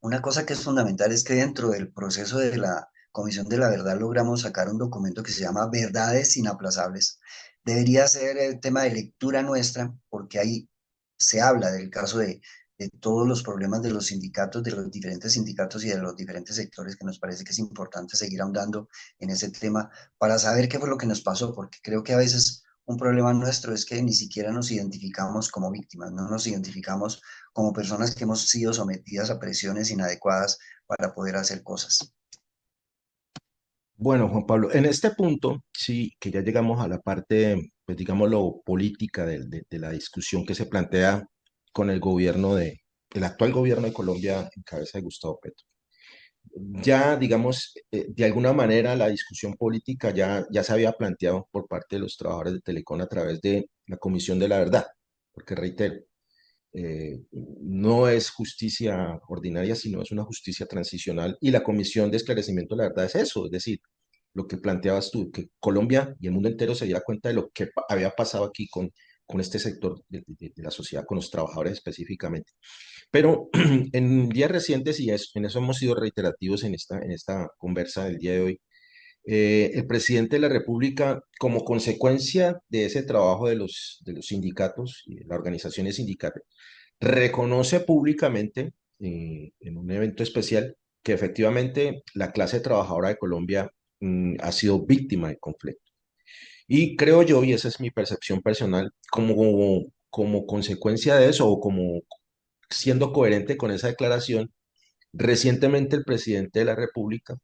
Una cosa que es fundamental es que dentro del proceso de la Comisión de la Verdad logramos sacar un documento que se llama Verdades Inaplazables. Debería ser el tema de lectura nuestra, porque ahí se habla del caso de todos los problemas de los sindicatos, de los diferentes sindicatos y de los diferentes sectores, que nos parece que es importante seguir ahondando en ese tema para saber qué fue lo que nos pasó, porque creo que a veces un problema nuestro es que ni siquiera nos identificamos como víctimas, no nos identificamos como personas que hemos sido sometidas a presiones inadecuadas para poder hacer cosas. Bueno, Juan Pablo, en este punto, sí, que ya llegamos a la parte, pues digámoslo, política de la discusión que se plantea con el actual gobierno de Colombia en cabeza de Gustavo Petro. Ya, digamos, de alguna manera la discusión política ya se había planteado por parte de los trabajadores de Telecom a través de la Comisión de la Verdad, porque reitero, no es justicia ordinaria, sino es una justicia transicional y la Comisión de Esclarecimiento de la Verdad es eso, es decir, lo que planteabas tú, que Colombia y el mundo entero se diera cuenta de lo que había pasado aquí con con este sector de la sociedad, con los trabajadores específicamente. Pero en días recientes, y en eso hemos sido reiterativos en esta conversa del día de hoy, el presidente de la República, como consecuencia de ese trabajo de los sindicatos y de las organizaciones sindicales, reconoce públicamente en un evento especial que efectivamente la clase trabajadora de Colombia ha sido víctima del conflicto. Y creo yo, y esa es mi percepción personal, como consecuencia de eso o como siendo coherente con esa declaración, recientemente el presidente de la República,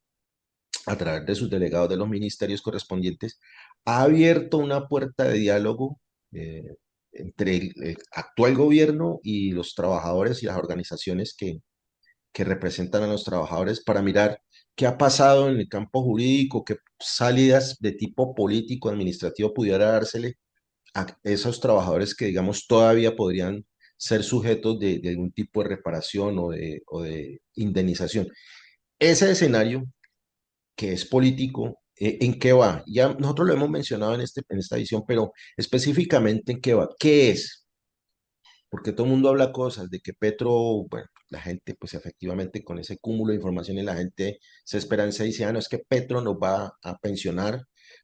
a través de sus delegados de los ministerios correspondientes, ha abierto una puerta de diálogo eh, entre el actual gobierno y los trabajadores y las organizaciones que representan a los trabajadores para mirar qué ha pasado en el campo jurídico, qué salidas de tipo político, administrativo pudiera dársele a esos trabajadores que, digamos, todavía podrían ser sujetos de algún tipo de reparación o de indemnización. Ese escenario que es político, ¿en qué va? Ya nosotros lo hemos mencionado en esta edición, pero específicamente ¿en qué va? ¿Qué es? Porque todo el mundo habla cosas de que Petro, bueno, la gente, pues efectivamente con ese cúmulo de informaciones, la gente se esperanza y dice, ah, no, es que Petro nos va a pensionar,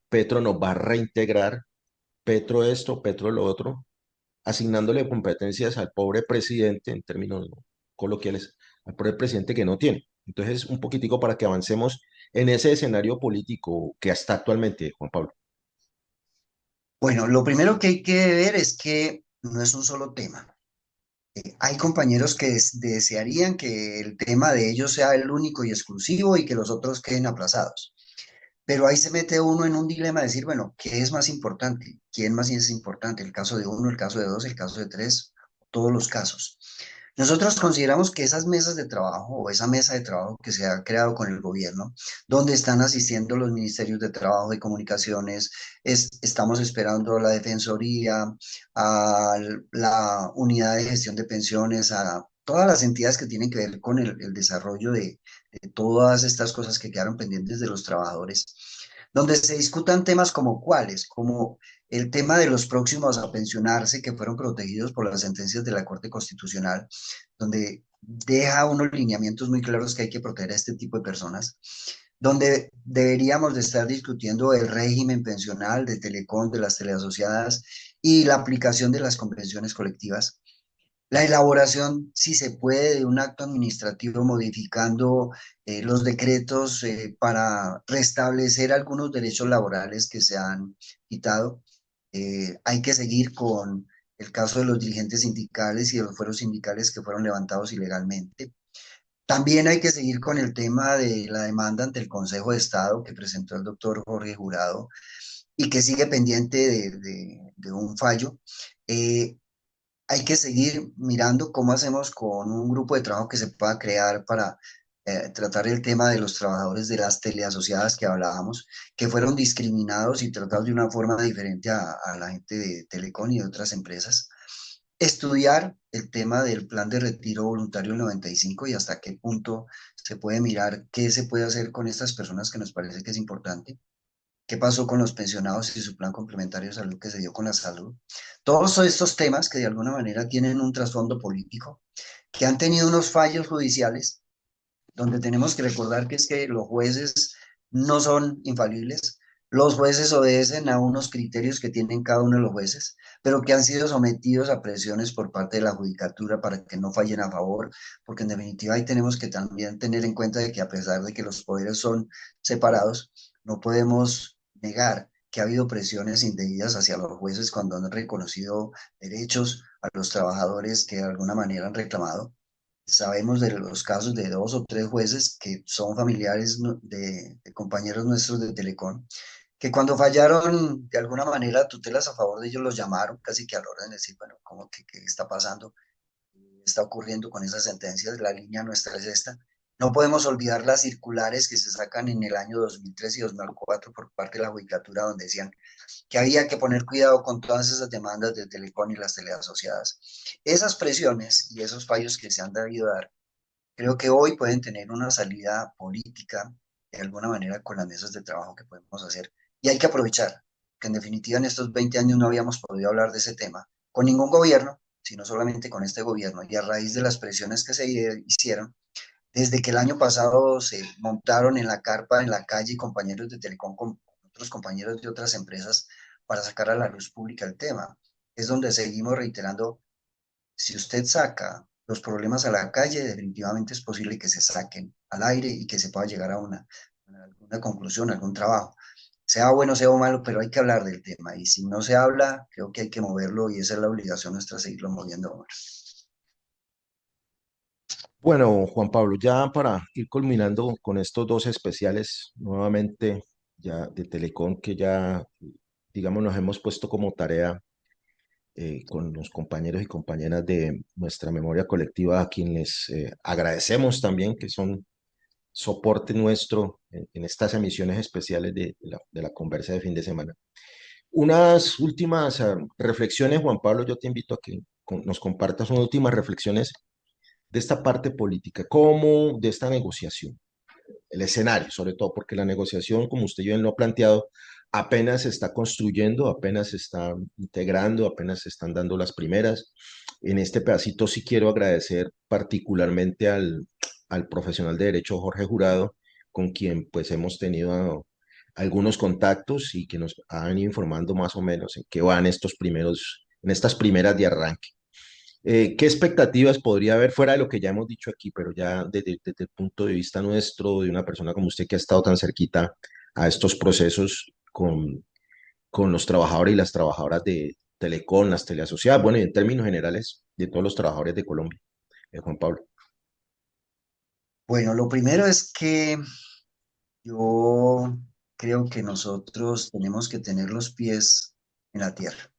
Petro nos va a reintegrar, Petro esto, Petro lo otro, asignándole competencias al pobre presidente, en términos coloquiales, al pobre presidente que no tiene. Entonces, un poquitico para que avancemos en ese escenario político que está actualmente, Juan Pablo. Bueno, lo primero que hay que ver es que no es un solo tema. Hay compañeros que desearían que el tema de ellos sea el único y exclusivo y que los otros queden aplazados. Pero ahí se mete uno en un dilema de decir, bueno, ¿qué es más importante? ¿Quién más es importante? ¿El caso de uno, el caso de dos, el caso de tres? Todos los casos. Nosotros consideramos que esas mesas de trabajo o esa mesa de trabajo que se ha creado con el gobierno, donde están asistiendo los ministerios de Trabajo y Comunicaciones, estamos esperando a la Defensoría, a la Unidad de Gestión de Pensiones, a todas las entidades que tienen que ver con el desarrollo de todas estas cosas que quedaron pendientes de los trabajadores, donde se discutan temas como cuáles, como el tema de los próximos a pensionarse que fueron protegidos por las sentencias de la Corte Constitucional, donde deja unos lineamientos muy claros que hay que proteger a este tipo de personas, donde deberíamos de estar discutiendo el régimen pensional de Telecom, de las teleasociadas y la aplicación de las convenciones colectivas. La elaboración, si se puede, de un acto administrativo modificando los decretos para restablecer algunos derechos laborales que se han quitado. Hay que seguir con el caso de los dirigentes sindicales y de los fueros sindicales que fueron levantados ilegalmente. También hay que seguir con el tema de la demanda ante el Consejo de Estado que presentó el doctor Jorge Jurado y que sigue pendiente de un fallo. Eh, Hay que seguir mirando cómo hacemos con un grupo de trabajo que se pueda crear para tratar el tema de los trabajadores de las teleasociadas que hablábamos, que fueron discriminados y tratados de una forma diferente a la gente de Telecom y de otras empresas. Estudiar el tema del plan de retiro voluntario del 95 y hasta qué punto se puede mirar qué se puede hacer con estas personas que nos parece que es importante. ¿Qué pasó con los pensionados y su plan complementario de salud que se dio con la salud? Todos estos temas que de alguna manera tienen un trasfondo político, que han tenido unos fallos judiciales, donde tenemos que recordar que es que los jueces no son infalibles, los jueces obedecen a unos criterios que tienen cada uno de los jueces, pero que han sido sometidos a presiones por parte de la judicatura para que no fallen a favor, porque en definitiva ahí tenemos que también tener en cuenta de que a pesar de que los poderes son separados, no podemos negar que ha habido presiones indebidas hacia los jueces cuando han reconocido derechos a los trabajadores que de alguna manera han reclamado. Sabemos de los casos de dos o tres jueces que son familiares de compañeros nuestros de Telecom, que cuando fallaron de alguna manera tutelas a favor de ellos los llamaron casi que a la hora de decir, bueno, ¿cómo que qué está pasando? Está ocurriendo con esas sentencias, la línea nuestra es esta. No podemos olvidar las circulares que se sacan en el año 2003 y 2004 por parte de la Judicatura, donde decían que había que poner cuidado con todas esas demandas de Telecom y las teleasociadas. Esas presiones y esos fallos que se han debido dar, creo que hoy pueden tener una salida política de alguna manera con las mesas de trabajo que podemos hacer. Y hay que aprovechar. porque en definitiva en estos 20 años no habíamos podido hablar de ese tema con ningún gobierno, sino solamente con este gobierno. Y a raíz de las presiones que se hicieron, desde que el año pasado se montaron en la carpa, en la calle, compañeros de Telecom con otros compañeros de otras empresas para sacar a la luz pública el tema, es donde seguimos reiterando, si usted saca los problemas a la calle, definitivamente es posible que se saquen al aire y que se pueda llegar a una conclusión, algún trabajo. Sea bueno, sea malo, pero hay que hablar del tema. Y si no se habla, creo que hay que moverlo y esa es la obligación nuestra, seguirlo moviendo ahora. Bueno, Juan Pablo, ya para ir culminando con estos dos especiales, nuevamente ya de Telecom, que ya, digamos, nos hemos puesto como tarea con los compañeros y compañeras de nuestra memoria colectiva, a quienes agradecemos también, que son soporte nuestro en estas emisiones especiales de la conversa de fin de semana. Unas últimas reflexiones, Juan Pablo, yo te invito a que nos compartas unas últimas reflexiones de esta parte política, como de esta negociación, el escenario, sobre todo, porque la negociación, como usted bien lo ha planteado, apenas se está construyendo, apenas se está integrando, apenas se están dando las primeras. En este pedacito sí quiero agradecer particularmente al profesional de Derecho Jorge Jurado, con quien pues hemos tenido algunos contactos y que nos han ido informando más o menos en qué van en estas primeras de arranque. ¿Qué expectativas podría haber fuera de lo que ya hemos dicho aquí, pero ya desde el punto de vista nuestro, de una persona como usted que ha estado tan cerquita a estos procesos con los trabajadores y las trabajadoras de Telecom, las teleasociadas, bueno, y en términos generales de todos los trabajadores de Colombia, Juan Pablo? Bueno, lo primero es que yo creo que nosotros tenemos que tener los pies en la tierra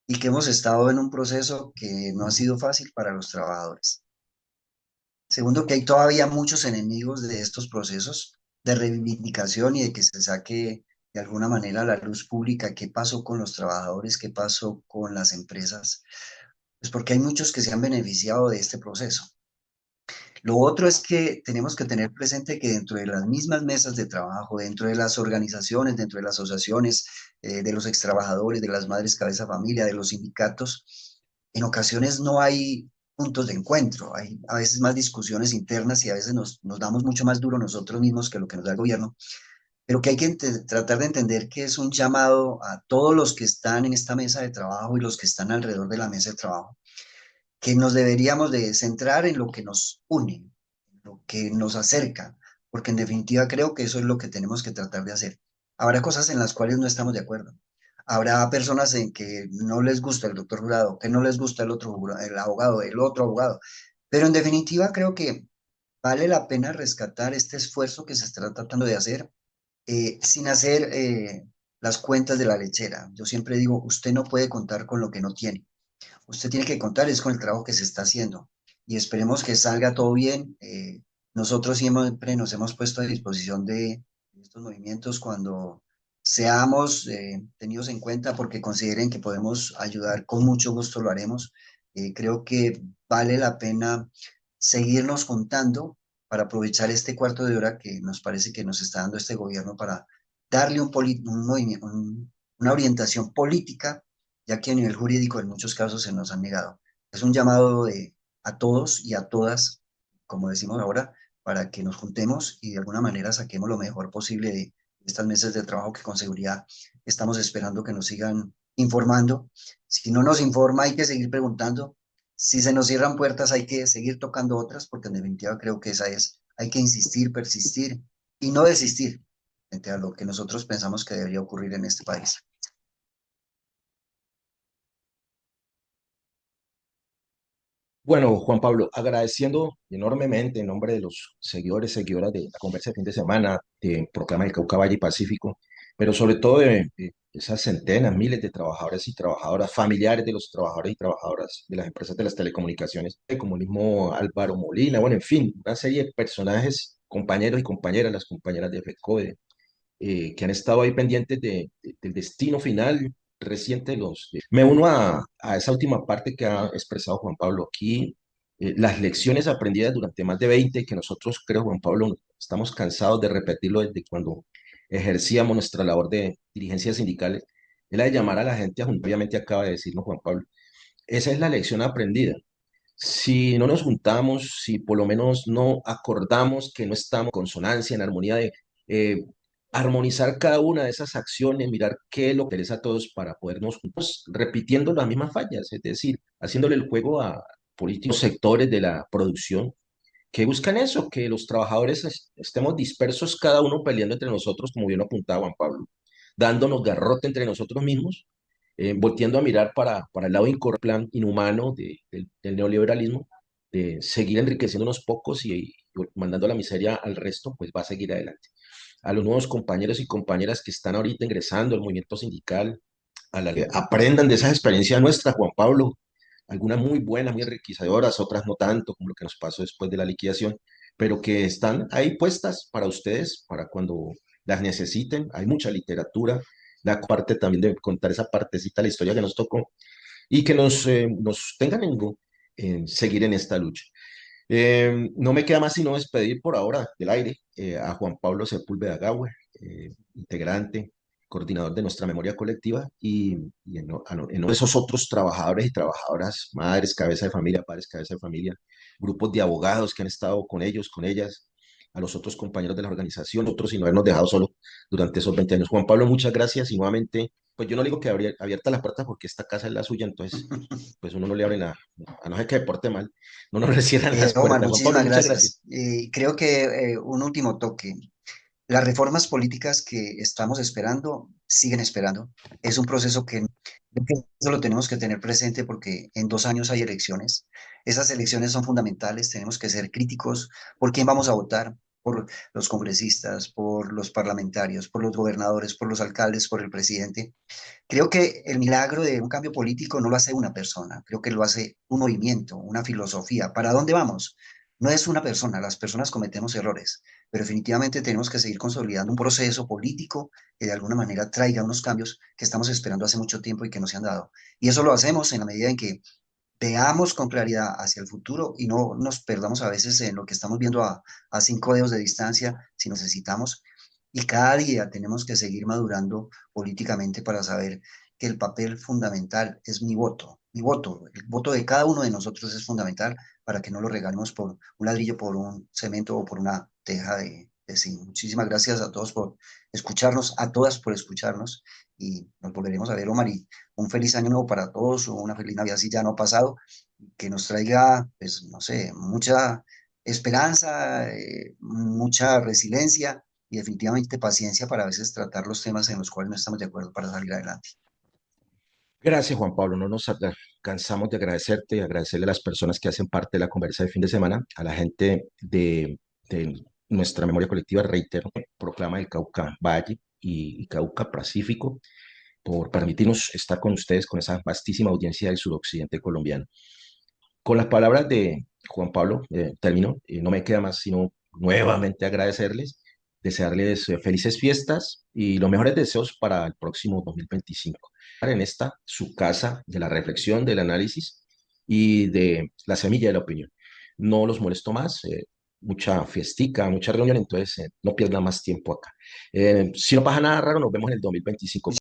y que hemos estado en un proceso que no ha sido fácil para los trabajadores. Segundo, que hay todavía muchos enemigos de estos procesos de reivindicación y de que se saque de alguna manera a la luz pública qué pasó con los trabajadores, qué pasó con las empresas, pues porque hay muchos que se han beneficiado de este proceso. Lo otro es que tenemos que tener presente que dentro de las mismas mesas de trabajo, dentro de las organizaciones, dentro de las asociaciones, de los extrabajadores, de las madres cabeza de familia, de los sindicatos, en ocasiones no hay puntos de encuentro, hay a veces más discusiones internas y a veces nos damos mucho más duro nosotros mismos que lo que nos da el gobierno, pero que hay que tratar de entender que es un llamado a todos los que están en esta mesa de trabajo y los que están alrededor de la mesa de trabajo que nos deberíamos de centrar en lo que nos une, en lo que nos acerca, porque en definitiva creo que eso es lo que tenemos que tratar de hacer. Habrá cosas en las cuales no estamos de acuerdo. Habrá personas en que no les gusta el doctor jurado, que no les gusta el otro el abogado, el otro abogado. Pero en definitiva creo que vale la pena rescatar este esfuerzo que se está tratando de hacer sin hacer las cuentas de la lechera. Yo siempre digo, usted no puede contar con lo que no tiene. Usted tiene que contar es con el trabajo que se está haciendo y esperemos que salga todo bien. Nosotros siempre nos hemos puesto a disposición de estos movimientos cuando seamos tenidos en cuenta porque consideren que podemos ayudar, con mucho gusto lo haremos. Creo que vale la pena seguirnos juntando para aprovechar este cuarto de hora que nos parece que nos está dando este gobierno para darle un movimiento, una orientación política ya que a nivel jurídico en muchos casos se nos han negado. Es un llamado a todos y a todas, como decimos ahora, para que nos juntemos y de alguna manera saquemos lo mejor posible de estas mesas de trabajo que con seguridad estamos esperando que nos sigan informando. Si no nos informa, hay que seguir preguntando. Si se nos cierran puertas, hay que seguir tocando otras, porque en definitiva creo que esa es, hay que insistir, persistir y no desistir frente a lo que nosotros pensamos que debería ocurrir en este país. Bueno, Juan Pablo, agradeciendo enormemente en nombre de los seguidores, seguidoras de la conversa de fin de semana, de Proclama del Cauca Valle y Pacífico, pero sobre todo de esas centenas, miles de trabajadores y trabajadoras, familiares de los trabajadores y trabajadoras de las empresas de las telecomunicaciones, como el mismo Álvaro Molina, bueno, en fin, una serie de personajes, compañeros y compañeras, las compañeras de FECODE, que han estado ahí pendientes del destino final reciente de Me uno a esa última parte que ha expresado Juan Pablo aquí, las lecciones aprendidas durante más de 20 que nosotros, creo, Juan Pablo, estamos cansados de repetirlo desde cuando ejercíamos nuestra labor de dirigencia sindical, es la de llamar a la gente a juntar. Obviamente acaba de decirnos Juan Pablo. Esa es la lección aprendida. Si no nos juntamos, si por lo menos no acordamos que no estamos en consonancia, en armonía de eh, armonizar cada una de esas acciones, mirar qué es lo que interesa a todos para podernos juntos, repitiendo las mismas fallas, es decir, haciéndole el juego a políticos sectores de la producción que buscan eso, que los trabajadores estemos dispersos, cada uno peleando entre nosotros, como bien lo apuntaba Juan Pablo, dándonos garrote entre nosotros mismos, volteando a mirar para el lado plan inhumano del neoliberalismo, de seguir enriqueciendo unos pocos y mandando la miseria al resto, pues va a seguir adelante. A los nuevos compañeros y compañeras que están ahorita ingresando al movimiento sindical, que aprendan de esas experiencias nuestras, Juan Pablo, algunas muy buenas, muy enriquecedoras, otras no tanto, como lo que nos pasó después de la liquidación, pero que están ahí puestas para ustedes, para cuando las necesiten. Hay mucha literatura, la parte también de contar esa partecita de la historia que nos tocó y que nos tengan en seguir en esta lucha. No me queda más sino despedir por ahora del aire a Juan Pablo Sepúlveda Gawé, integrante, coordinador de nuestra memoria colectiva y en esos otros trabajadores y trabajadoras, madres, cabeza de familia, padres, cabeza de familia, grupos de abogados que han estado con ellos, con ellas, a los otros compañeros de la organización, otros y no habernos dejado solo durante esos 20 años. Juan Pablo, muchas gracias y nuevamente, pues yo no digo que abierta las puertas porque esta casa es la suya, entonces pues uno no le abre nada, a no ser que deporte mal, no nos cierran las Omar, puertas. Juan Pablo, muchísimas muchas gracias. gracias. Creo que un último toque. Las reformas políticas que estamos esperando, siguen esperando. Es un proceso que eso lo tenemos que tener presente porque en 2 años hay elecciones. Esas elecciones son fundamentales, tenemos que ser críticos por quién vamos a votar, por los congresistas, por los parlamentarios, por los gobernadores, por los alcaldes, por el presidente. Creo que el milagro de un cambio político no lo hace una persona, creo que lo hace un movimiento, una filosofía. ¿Para dónde vamos? No es una persona, las personas cometemos errores, pero definitivamente tenemos que seguir consolidando un proceso político que de alguna manera traiga unos cambios que estamos esperando hace mucho tiempo y que no se han dado. Y eso lo hacemos en la medida en que veamos con claridad hacia el futuro y no nos perdamos a veces en lo que estamos viendo a 5 dedos de distancia si necesitamos. Y cada día tenemos que seguir madurando políticamente para saber que el papel fundamental es mi voto, el voto de cada uno de nosotros es fundamental para que no lo regalemos por un ladrillo, por un cemento o por una teja de zinc. Muchísimas gracias a todos por escucharnos, a todas por escucharnos y nos volveremos a ver, Omar, y un feliz año nuevo para todos, o una feliz Navidad si ya no ha pasado, que nos traiga, pues, no sé, mucha esperanza, mucha resiliencia y definitivamente paciencia para a veces tratar los temas en los cuales no estamos de acuerdo para salir adelante. Gracias, Juan Pablo. No nos cansamos de agradecerte y agradecerle a las personas que hacen parte de la conversa de fin de semana, a la gente de nuestra memoria colectiva, reitero, Proclama el Cauca Valle y Cauca Pacífico, por permitirnos estar con ustedes, con esa vastísima audiencia del suroccidente colombiano. Con las palabras de Juan Pablo, termino, no me queda más sino nuevamente agradecerles, desearles felices fiestas y los mejores deseos para el próximo 2025. En esta, su casa de la reflexión, del análisis y de la semilla de la opinión. No los molesto más, mucha fiestica, mucha reunión, entonces no pierdan más tiempo acá. Si no pasa nada raro, nos vemos en el 2025.